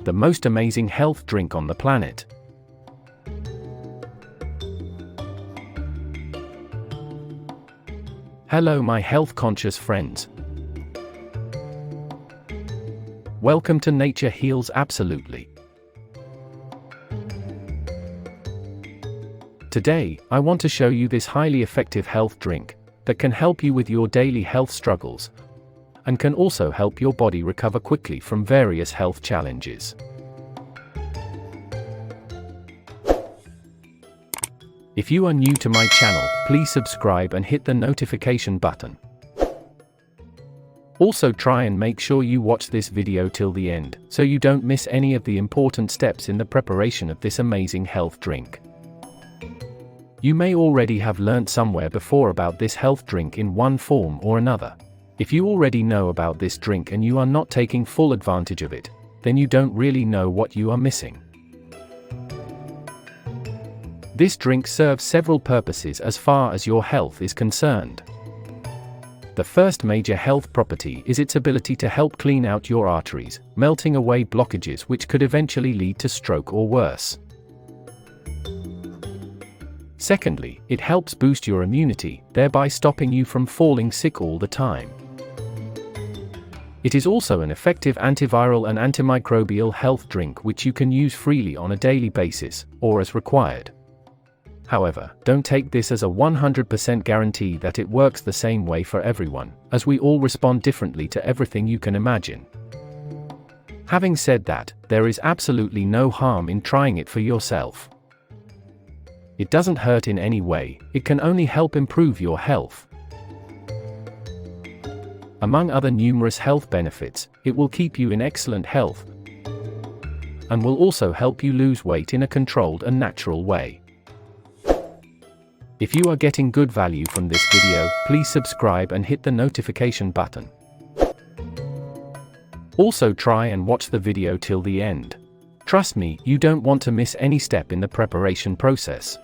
the most amazing health drink on the planet. Hello my health-conscious friends. Welcome to Nature Heals Absolutely. Today, I want to show you this highly effective health drink that can help you with your daily health struggles and can also help your body recover quickly from various health challenges. If you are new to my channel, please subscribe and hit the notification button. Also try and make sure you watch this video till the end, so you don't miss any of the important steps in the preparation of this amazing health drink. You may already have learnt somewhere before about this health drink in one form or another. If you already know about this drink and you are not taking full advantage of it, then you don't really know what you are missing. This drink serves several purposes as far as your health is concerned. The first major health property is its ability to help clean out your arteries, melting away blockages which could eventually lead to stroke or worse. Secondly, it helps boost your immunity, thereby stopping you from falling sick all the time. It is also an effective antiviral and antimicrobial health drink which you can use freely on a daily basis, or as required. However, don't take this as a 100% guarantee that it works the same way for everyone, as we all respond differently to everything you can imagine. Having said that, there is absolutely no harm in trying it for yourself. It doesn't hurt in any way, it can only help improve your health. Among other numerous health benefits, it will keep you in excellent health and will also help you lose weight in a controlled and natural way. If you are getting good value from this video, please subscribe and hit the notification button. Also try and watch the video till the end. Trust me, you don't want to miss any step in the preparation process.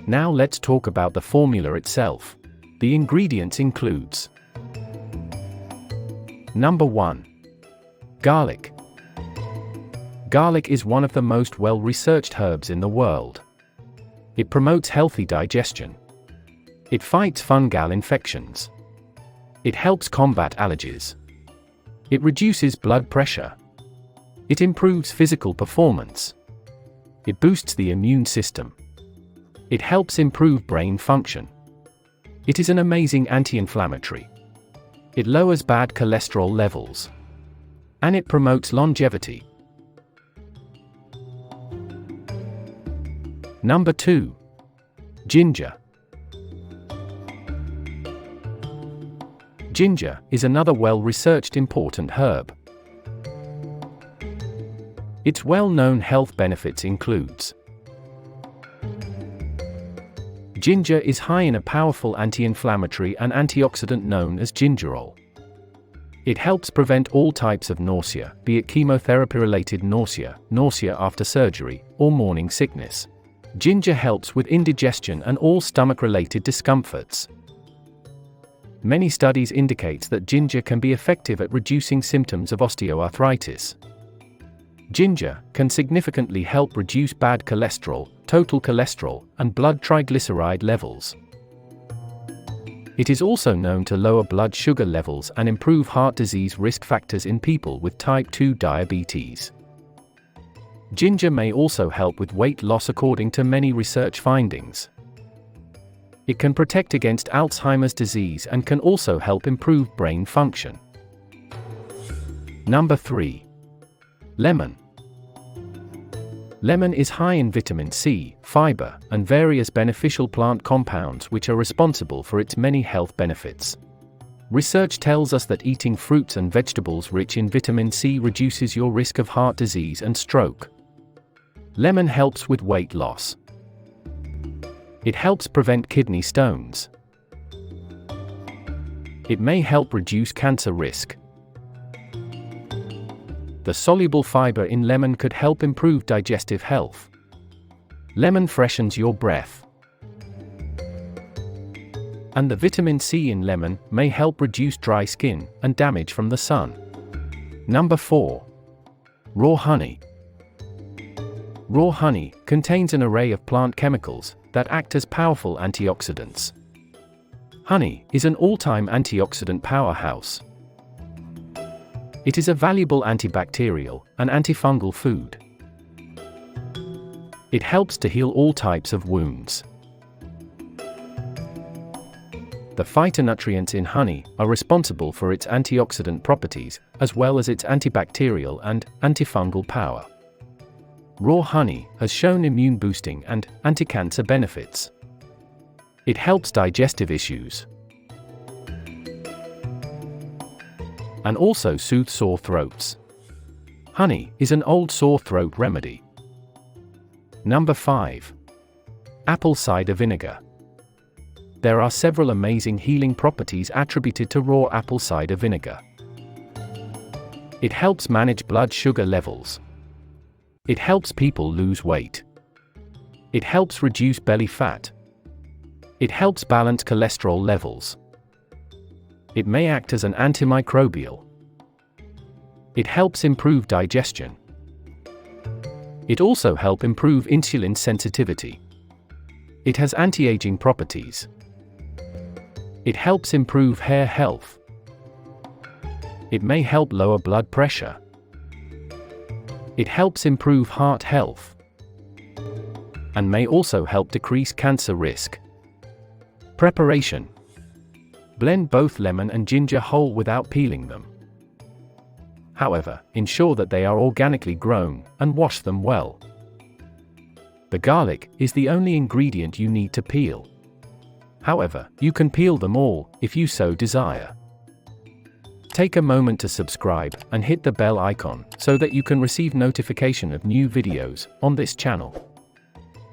Now let's talk about the formula itself. The ingredients includes: Number 1. Garlic. Garlic is one of the most well-researched herbs in the world. It promotes healthy digestion. It fights fungal infections. It helps combat allergies. It reduces blood pressure. It improves physical performance. It boosts the immune system. It helps improve brain function. It is an amazing anti-inflammatory. It lowers bad cholesterol levels. And it promotes longevity. Number 2. Ginger. Ginger is another well-researched important herb. Its well-known health benefits includes: Ginger is high in a powerful anti-inflammatory and antioxidant known as gingerol. It helps prevent all types of nausea, be it chemotherapy-related nausea, nausea after surgery, or morning sickness. Ginger helps with indigestion and all stomach-related discomforts. Many studies indicate that ginger can be effective at reducing symptoms of osteoarthritis. Ginger can significantly help reduce bad cholesterol, total cholesterol, and blood triglyceride levels. It is also known to lower blood sugar levels and improve heart disease risk factors in people with type 2 diabetes. Ginger may also help with weight loss according to many research findings. It can protect against Alzheimer's disease and can also help improve brain function. Number 3. Lemon. Lemon is high in vitamin C, fiber, and various beneficial plant compounds which are responsible for its many health benefits. Research tells us that eating fruits and vegetables rich in vitamin C reduces your risk of heart disease and stroke. Lemon helps with weight loss. It helps prevent kidney stones. It may help reduce cancer risk. The soluble fiber in lemon could help improve digestive health. Lemon freshens your breath. And the vitamin C in lemon may help reduce dry skin and damage from the sun. Number 4. Raw honey. Raw honey contains an array of plant chemicals that act as powerful antioxidants. Honey is an all-time antioxidant powerhouse. It is a valuable antibacterial and antifungal food. It helps to heal all types of wounds. The phytonutrients in honey are responsible for its antioxidant properties, as well as its antibacterial and antifungal power. Raw honey has shown immune-boosting and anti-cancer benefits. It helps digestive issues and also soothes sore throats. Honey is an old sore throat remedy. Number 5. Apple cider vinegar. There are several amazing healing properties attributed to raw apple cider vinegar. It helps manage blood sugar levels. It helps people lose weight. It helps reduce belly fat. It helps balance cholesterol levels. It may act as an antimicrobial. It helps improve digestion. It also helps improve insulin sensitivity. It has anti-aging properties. It helps improve hair health. It may help lower blood pressure. It helps improve heart health. And may also help decrease cancer risk. Preparation. Blend both lemon and ginger whole without peeling them. However, ensure that they are organically grown, and wash them well. The garlic is the only ingredient you need to peel. However, you can peel them all, if you so desire. Take a moment to subscribe, and hit the bell icon, so that you can receive notification of new videos on this channel.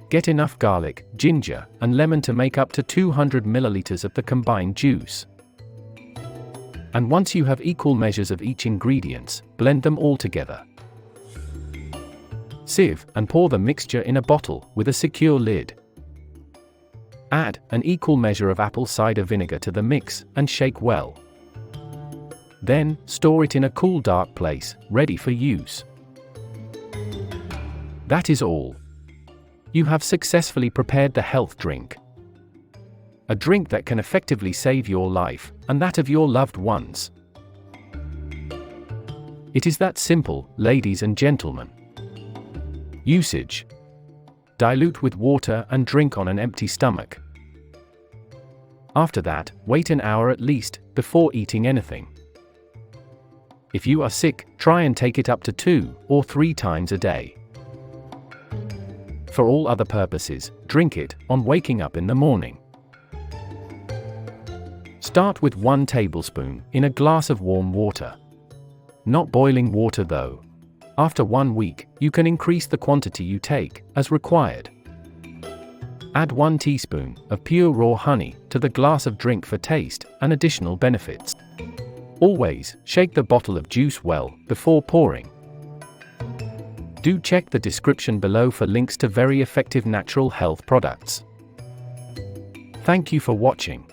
Get enough garlic, ginger, and lemon to make up to 200 milliliters of the combined juice. And once you have equal measures of each ingredient, blend them all together. Sieve and pour the mixture in a bottle with a secure lid. Add an equal measure of apple cider vinegar to the mix and shake well. Then, store it in a cool, dark place, ready for use. That is all. You have successfully prepared the health drink. A drink that can effectively save your life, and that of your loved ones. It is that simple, ladies and gentlemen. Usage. Dilute with water and drink on an empty stomach. After that, wait an hour at least, before eating anything. If you are sick, try and take it up to 2 or 3 times a day. For all other purposes, drink it on waking up in the morning. Start with 1 tablespoon in a glass of warm water. Not boiling water though. After 1 week, you can increase the quantity you take, as required. Add 1 teaspoon of pure raw honey to the glass of drink for taste and additional benefits. Always shake the bottle of juice well before pouring. Do check the description below for links to very effective natural health products. Thank you for watching.